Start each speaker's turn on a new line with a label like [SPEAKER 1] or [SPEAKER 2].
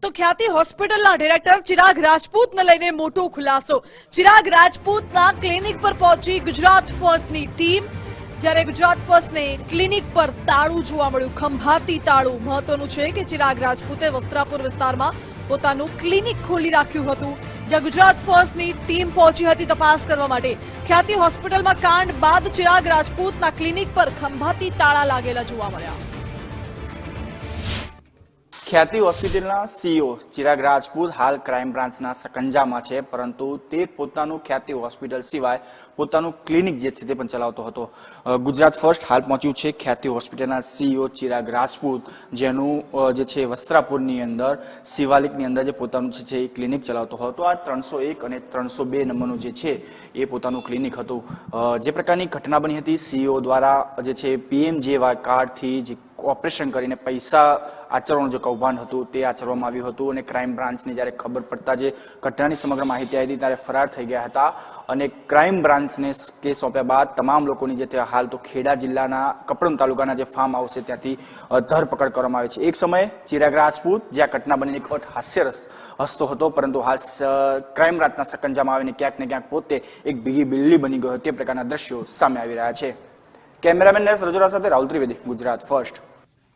[SPEAKER 1] તો ખ્યાતિ હોસ્પિટલના ડિરેક્ટર ચિરાગ રાજપૂતને લઈને મોટો ખુલાસો। ચિરાગ રાજપૂતના ક્લિનિક પર પહોંચી ગુજરાત ફર્સ્ટની ટીમ। જ્યારે ગુજરાત ફર્સ્ટને ક્લિનિક પર તાળું જોવા મળ્યું, ખંભાતી તાળું। મહત્વનું છે કે ચિરાગ રાજપૂતે વસ્ત્રાપુર વિસ્તારમાં પોતાનું ક્લિનિક ખોલી રાખ્યું હતું, જ્યાં ગુજરાત ફર્સ્ટની ટીમ પહોંચી હતી તપાસ કરવા માટે। ખ્યાતિ હોસ્પિટલમાં કાંડ બાદ ચિરાગ રાજપૂતના ક્લિનિક પર ખંભાતી તાળા લાગેલા જોવા મળ્યા।
[SPEAKER 2] ખ્યાતિ હોસ્પિટલના સીઈઓ ચિરાગ રાજપૂત હાલ ક્રાઇમ બ્રાન્ચના સકંજામાં છે, પરંતુ તે પોતાનું ખ્યાતિ હોસ્પિટલ સિવાય પોતાનું ક્લિનિક જે છે તે પણ ચલાવતો હતો। ગુજરાત ફર્સ્ટ હાલ પહોંચ્યું છે ખ્યાતિ હોસ્પિટલના સીઈઓ ચિરાગ રાજપૂત, જેનું જે છે વસ્ત્રાપુરની અંદર શિવાલિકની અંદર જે પોતાનું છે એ ક્લિનિક ચલાવતો હતો। આ 301 અને 302 નંબરનું જે છે એ પોતાનું ક્લિનિક હતું। જે પ્રકારની ઘટના બની હતી, સીઈઓ દ્વારા જે છે PMJY કાર્ડથી જે ઓપરેશન કરીને પૈસા આચરવાનું જે કૌભાંડ હતું તે આચરવામાં આવ્યું હતું, અને ક્રાઇમ બ્રાન્ચને જ્યારે ખબર પડતા જે ઘટનાની સમગ્ર માહિતી આવી હતી ત્યારે ફરાર થઈ ગયા હતા, અને ક્રાઇમ બ્રાન્ચને કેસ સોંપ્યા બાદ તમામ લોકોની જે હાલ તો ખેડા જિલ્લાના કપડમ તાલુકાના જે ફાર્મ હાઉસ છે ત્યાંથી ધરપકડ કરવામાં આવી છે। એક સમયે ચિરાગ રાજપૂત જે આ ઘટના બનીને એક હાસ્ય હસતો હતો, પરંતુ હાલ ક્રાઇમ બ્રાન્ચના સકંજામાં આવીને ક્યાંક ને ક્યાંક પોતે એક ભીગી બિલ્લી બની ગયો તે પ્રકારના દ્રશ્યો સામે આવી રહ્યા છે। કેમેરામેન નરેશ રજોરા સાથે રાહુલ ત્રિવેદી, ગુજરાત ફર્સ્ટ।